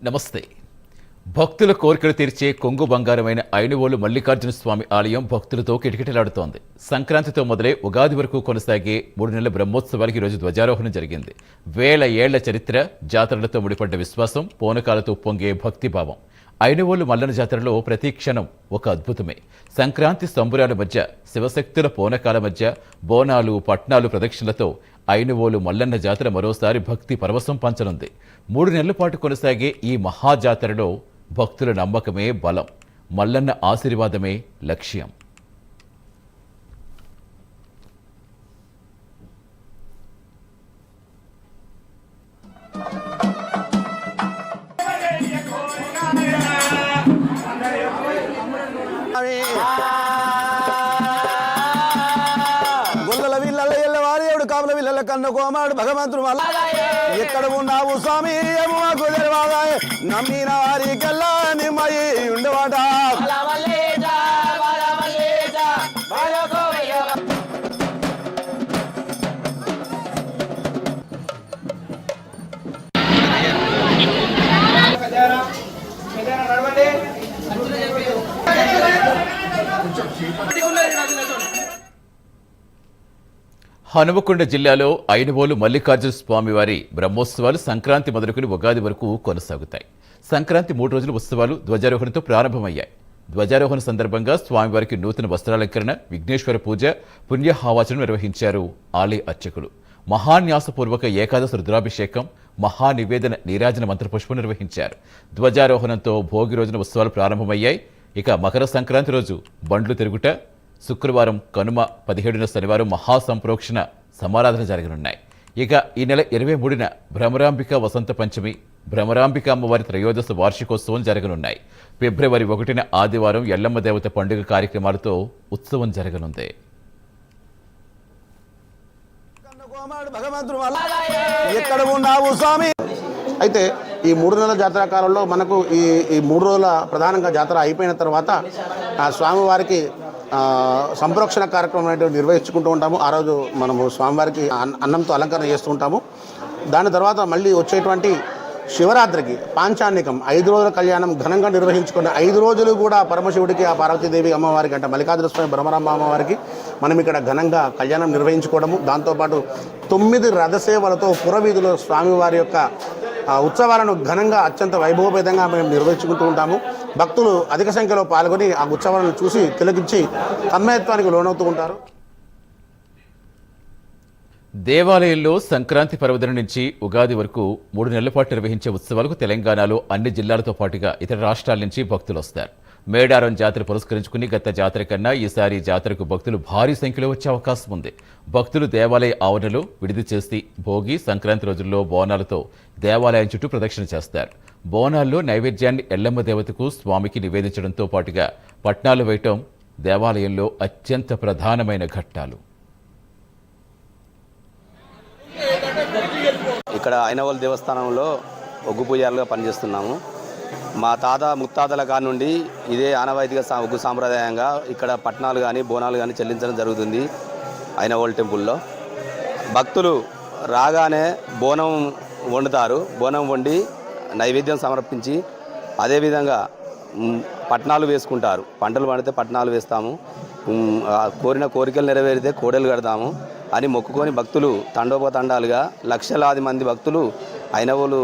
నమస్తే. భక్తుల కోరికలు తీర్చే కొంగు బంగారమైన ఐనువోలు మల్లికార్జున స్వామి ఆలయం భక్తులతో కిటకిటలాడుతోంది. సంక్రాంతితో మొదలై ఉగాది వరకు కొనసాగే 3 నెలల బ్రహ్మోత్సవానికి ఈరోజు ధ్వజారోహణం జరిగింది. వేల ఏళ్ల చరిత్ర, జాతరలతో ముడిపడ్డ విశ్వాసం, పూనకాలతో పొంగే భక్తిభావం. ఐనువోలు మల్లన్న జాతరలో ప్రతి క్షణం ఒక అద్భుతమే. సంక్రాంతి సంబురాల మధ్య, శివశక్తుల పూనకాల మధ్య బోనాలు, పట్నాలు ప్రదక్షిణలతో ఐనువోలు మల్లన్న జాతర మరోసారి భక్తి పరవశం పంచనుంది. 3 నెలల పాటు కొనసాగే ఈ మహాజాతరలో భక్తుల నమ్మకమే బలం, మల్లన్న ఆశీర్వాదమే లక్ష్యం. గొల్లల వీళ్ళ ఎల్లవారేడు కాపుల వీళ్ళ కన్న కోమాడు భగవంతుడు వల్ల ఎక్కడ ఉన్నావు స్వామి మాకు తెలివాదా నమ్మిన వారికెల్లా నిమ్మయి ఉండవాట. హనుమకొండ జిల్లాలో ఐనువోలు మల్లికార్జున స్వామివారి బ్రహ్మోత్సవాలు సంక్రాంతి మొదలుకుని ఉగాది వరకు కొనసాగుతాయి. సంక్రాంతి 3 రోజుల ఉత్సవాలు ధ్వజారోహణతో ప్రారంభమయ్యాయి. ధ్వజారోహణ సందర్భంగా స్వామివారికి నూతన వస్త్రాలంకరణ, విఘ్నేశ్వర పూజ, పుణ్యహావాచనం నిర్వహించారు ఆలయ అర్చకులు. మహాన్యాసపూర్వక ఏకాదశి రుద్రాభిషేకం, మహానివేదన నీరాజన మంత్రపుష్పం నిర్వహించారు. ధ్వజారోహణంతో భోగి రోజున ఉత్సవాలు ప్రారంభమయ్యాయి. ఇక మకర సంక్రాంతి రోజు బండ్లు తిరుగుట, శుక్రవారం కనుమ, 17న శనివారం మహాసంప్రోక్షణ సమారాధన జరగనున్నాయి. ఇక ఈ నెల 23న భ్రమరాంబిక వసంత పంచమి, భ్రమరాంబిక అమ్మవారి త్రయోదశ వార్షికోత్సవం జరగనున్నాయి. ఫిబ్రవరి 1న ఆదివారం ఎల్లమ్మ దేవత పండుగ కార్యక్రమాలతో ఉత్సవం జరగనుంది. ఎక్కడ ఉన్నావు స్వామి. అయితే ఈ 3 నెలల జాతర కాలంలో మనకు ఈ 3 రోజుల ప్రధానంగా జాతర అయిపోయిన తర్వాత ఆ స్వామివారికి సంప్రోక్షణ కార్యక్రమం అనేవి నిర్వహించుకుంటూ ఉంటాము. ఆ రోజు మనము స్వామివారికి అన్నంతో అలంకరణ చేస్తూ ఉంటాము. దాని తర్వాత మళ్ళీ వచ్చేటువంటి శివరాత్రికి పాంచాన్నికం 5 రోజుల కళ్యాణం ఘనంగా నిర్వహించుకున్న 5 రోజులు కూడా పరమశివుడికి, ఆ పార్వతీదేవి అమ్మవారికి అంటే మల్లికార్జున స్వామి బ్రహ్మరాంబ అమ్మవారికి మనం ఇక్కడ ఘనంగా కళ్యాణం నిర్వహించుకోవడము, దాంతోపాటు 9 రథసేవలతో పురవీధుల స్వామివారి యొక్క ఉత్సవాలను ఘనంగా అత్యంత వైభవపేతంగా మేము నిర్వహించుకుంటూ ఉంటాము. భక్తులు అధిక సంఖ్యలో పాల్గొని ఆ ఉత్సవాలను చూసి తిలకించి తన్మయత్వానికి లోనవుతూ ఉంటారు. దేవాలయంలో సంక్రాంతి పర్వదినం నుంచి ఉగాది వరకు 3 నెలల పాటు నిర్వహించే ఉత్సవాలకు తెలంగాణలో అన్ని జిల్లాలతో పాటుగా ఇతర రాష్ట్రాల నుంచి భక్తులు వస్తారు. మేడారం జాతర పురస్కరించుకుని గత జాతర కన్నా ఈసారి జాతరకు భక్తులు భారీ సంఖ్యలో వచ్చే అవకాశం ఉంది. భక్తులు దేవాలయ ఆవరణలో విడిది చేసి భోగి, సంక్రాంతి రోజుల్లో బోనాలతో దేవాలయం చుట్టూ ప్రదక్షిణ చేస్తారు. బోనాల్లో నైవేద్యాన్ని ఎల్లమ్మ దేవతకు, స్వామికి నివేదించడంతో పాటుగా పట్నాలు వేయటం దేవాలయంలో అత్యంత ప్రధానమైన ఘట్టాలు. ఇక్కడ ఐనవోలు దేవస్థానంలో ఒగ్గు పూజారులుగా పనిచేస్తున్నాము. మా ముత్తాతల కాడ నుండి ఇదే ఆనవాయితీగా ఒగ్గు సాంప్రదాయంగా ఇక్కడ పట్నాలు కానీ బోనాలు కానీ చెల్లించడం జరుగుతుంది. ఐనవోలు టెంపుల్లో భక్తులు రాగానే బోనం వండుతారు. బోనం వండి నైవేద్యం సమర్పించి అదేవిధంగా పట్నాలు వేసుకుంటారు. పంటలు పండితే పట్నాలు వేస్తాము, కోరిన కోరికలు నెరవేరితే కోడలు కడతాము అని మొక్కుకొని భక్తులు తండోపతండాలుగా లక్షలాది మంది భక్తులు ఐనవోలు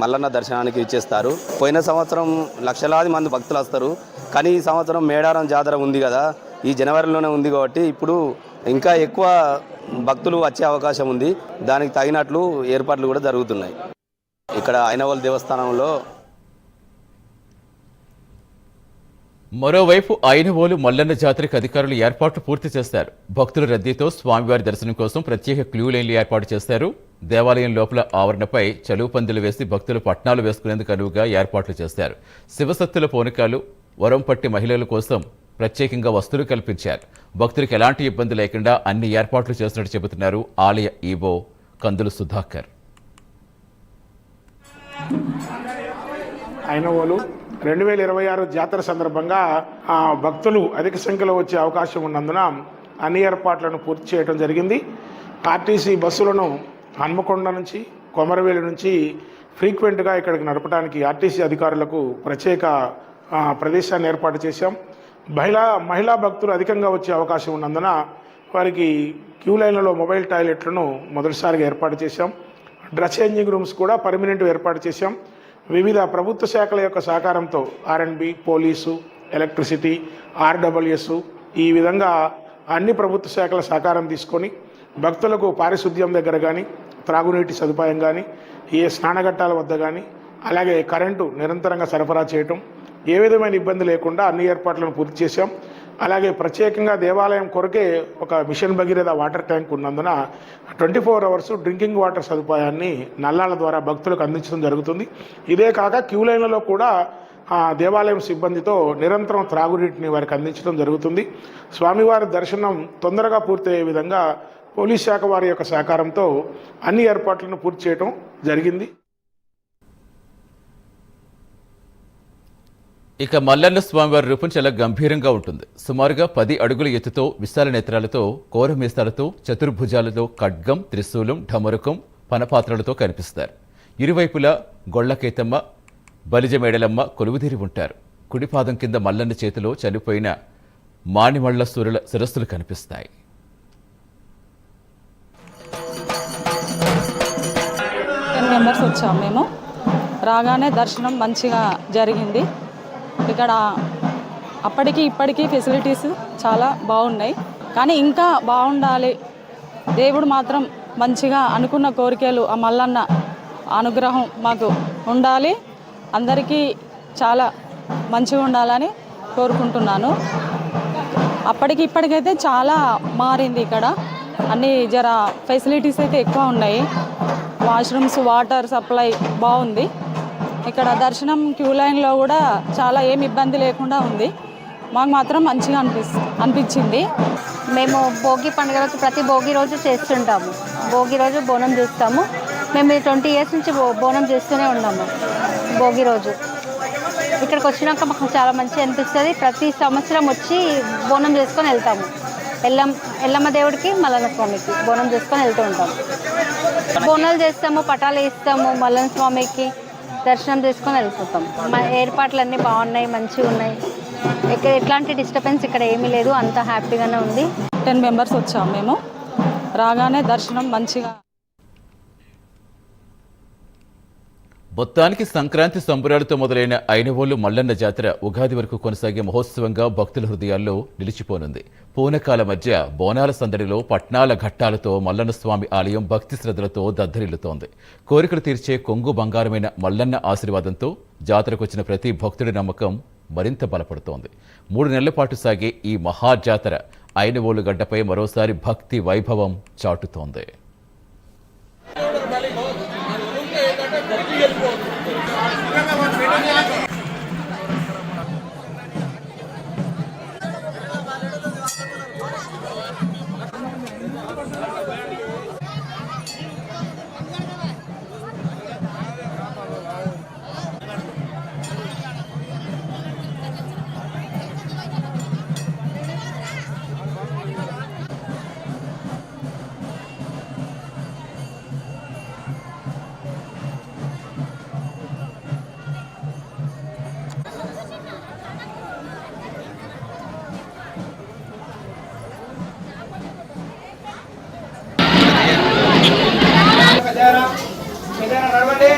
మల్లన్న దర్శనానికి ఇచ్చేస్తారు. పోయిన సంవత్సరం లక్షలాది మంది భక్తులు వస్తారు, కానీ ఈ సంవత్సరం మేడారం జాతర ఉంది కదా, ఈ జనవరిలోనే ఉంది కాబట్టి ఇప్పుడు ఇంకా ఎక్కువ భక్తులు వచ్చే అవకాశం ఉంది. దానికి తగినట్లు ఏర్పాట్లు కూడా జరుగుతున్నాయి. ఇక్కడ ఐనవోలు దేవస్థానంలో మరోవైపు ఐనవోలు మల్లన్న జాతరకు అధికారులు ఏర్పాట్లు పూర్తి చేశారు. భక్తుల రద్దీతో స్వామివారి దర్శనం కోసం ప్రత్యేక క్యూ లైన్లు ఏర్పాటు చేశారు. దేవాలయం లోపల ఆవరణపై చలువు పందులు వేసి భక్తులు పట్నాలు వేసుకునేందుకు అనువుగా ఏర్పాట్లు చేశారు. శివసత్తుల పూనకాలు, వరం పట్టి మహిళల కోసం ప్రత్యేకంగా వస్తువులు కల్పించారు. భక్తులకు ఎలాంటి ఇబ్బంది లేకుండా అన్ని ఏర్పాట్లు చేసినట్టు చెబుతున్నారు ఆలయ ఈవో కందులు సుధాకర్. ఐనవోలు 2026 జాతర సందర్భంగా భక్తులు అధిక సంఖ్యలో వచ్చే అవకాశం ఉన్నందున అన్ని ఏర్పాట్లను పూర్తి చేయడం జరిగింది. ఆర్టీసీ బస్సులను హన్మకొండ నుంచి, కొమరవేలు నుంచి ఫ్రీక్వెంట్గా ఇక్కడికి నడపడానికి ఆర్టీసీ అధికారులకు ప్రత్యేక ప్రదేశాన్ని ఏర్పాటు చేశాం. మహిళా భక్తులు అధికంగా వచ్చే అవకాశం ఉన్నందున వారికి క్యూ లైన్లలో మొబైల్ టాయిలెట్లను మొదటిసారిగా ఏర్పాటు చేశాం. డ్రెస్ చేంజింగ్ రూమ్స్ కూడా పర్మనెంట్ ఏర్పాటు చేశాం. వివిధ ప్రభుత్వ శాఖల యొక్క సహకారంతో ఆర్ఎండ్బి, పోలీసు, ఎలక్ట్రిసిటీ, ఆర్డబ్ల్యూఎస్ ఈ విధంగా అన్ని ప్రభుత్వ శాఖల సహకారం తీసుకొని భక్తులకు పారిశుద్ధ్యం దగ్గర కానీ, త్రాగునీటి సదుపాయం కానీ, ఏ స్నానఘట్టాల వద్ద కానీ, అలాగే కరెంటు నిరంతరంగా సరఫరా చేయటం, ఏ విధమైన ఇబ్బంది లేకుండా అన్ని ఏర్పాట్లను పూర్తి చేశాం. అలాగే ప్రత్యేకంగా దేవాలయం కొరకే ఒక మిషన్ భగీరథ వాటర్ ట్యాంక్ ఉన్నందున 24 అవర్స్ డ్రింకింగ్ వాటర్ సదుపాయాన్ని నల్లాల ద్వారా భక్తులకు అందించడం జరుగుతుంది. ఇదే కాక క్యూ లైన్లలో కూడా దేవాలయం సిబ్బందితో నిరంతరం త్రాగునీటిని వారికి అందించడం జరుగుతుంది. స్వామివారి దర్శనం తొందరగా పూర్తయ్యే విధంగా పోలీస్ శాఖ వారి యొక్క సహకారంతో అన్ని ఏర్పాట్లను పూర్తి చేయడం జరిగింది. ఇక మల్లన్న స్వామివారి రూపం చాలా గంభీరంగా ఉంటుంది. సుమారుగా 10 అడుగుల ఎత్తుతో, విశాల నేత్రాలతో, కోరమీసాలతో, చతుర్భుజాలతో, ఖడ్గం, త్రిశూలం, ఢమరుకం, పనపాత్రలతో కనిపిస్తారు. ఇరువైపులా గొళ్లకేతమ్మ, బలిజమేడలమ్మ కొలువుదీరి ఉంటారు. కుడిపాదం కింద మల్లన్న చేతిలో చనిపోయిన మాణిమళ్ల సూరుల శిరస్సులు కనిపిస్తాయి. మెంబర్స్ వచ్చాము. మేము రాగానే దర్శనం మంచిగా జరిగింది. ఇక్కడ అప్పటికి ఇప్పటికీ ఫెసిలిటీస్ చాలా బాగున్నాయి, కానీ ఇంకా బాగుండాలి. దేవుడు మాత్రం మంచిగా అనుకున్న కోరికలు ఆ మల్లన్న అనుగ్రహం మాకు ఉండాలి. అందరికీ చాలా మంచిగా ఉండాలని కోరుకుంటున్నాను. అప్పటికి ఇప్పటికైతే చాలా మారింది. ఇక్కడ అన్ని జర ఫెసిలిటీస్ అయితే ఎక్కువ ఉన్నాయి. వాష్రూమ్స్, వాటర్ సప్లై బాగుంది. ఇక్కడ దర్శనం క్యూ లైన్లో కూడా చాలా ఏమి ఇబ్బంది లేకుండా ఉంది. మాకు మాత్రం మంచిగా అనిపించింది. మేము భోగి పండుగ రోజు ప్రతి భోగి రోజు చేస్తుంటాము. భోగి రోజు బోనం చేస్తాము. మేము 20 ఇయర్స్ నుంచి బోనం చేస్తూనే ఉన్నాము. భోగి రోజు ఇక్కడికి వచ్చినాక మాకు చాలా మంచిగా అనిపిస్తుంది. ప్రతి సంవత్సరం వచ్చి బోనం చేసుకొని వెళ్తాము. ఎల్లమ్మ దేవుడికి, మల్లన్న స్వామికి బోనం చేసుకొని వెళ్తూ ఉంటాము. బోనాలు చేస్తాము, పటాలు వేస్తాము, మల్లన్న స్వామికి దర్శనం చేసుకొని వెళ్ళిపోతాం. మా ఏర్పాట్లు అన్నీ బాగున్నాయి, మంచిగా ఉన్నాయి. ఇక్కడ ఎట్లాంటి డిస్టర్బెన్స్ ఇక్కడ ఏమీ లేదు. అంత హ్యాపీగానే ఉంది. 10 మెంబర్స్ వచ్చాము. మేము రాగానే దర్శనం మంచిగా. మొత్తానికి సంక్రాంతి సంబరాలతో మొదలైన ఐనవోలు మల్లన్న జాతర ఉగాది వరకు కొనసాగే మహోత్సవంగా భక్తుల హృదయాల్లో నిలిచిపోనుంది. పూనకాల మధ్య బోనాల సందడిలో పట్నాల ఘట్టాలతో మల్లన్న స్వామి ఆలయం భక్తి శ్రద్ధలతో దద్దరిల్లుతోంది. కోరికలు తీర్చే కొంగు బంగారమైన మల్లన్న ఆశీర్వాదంతో జాతరకు వచ్చిన ప్రతి భక్తుడి నమ్మకం మరింత బలపడుతోంది. 3 నెలల పాటు సాగే ఈ మహాజాతర ఐనవోలు గడ్డపై మరోసారి భక్తి వైభవం చాటుతోంది. నడవండి.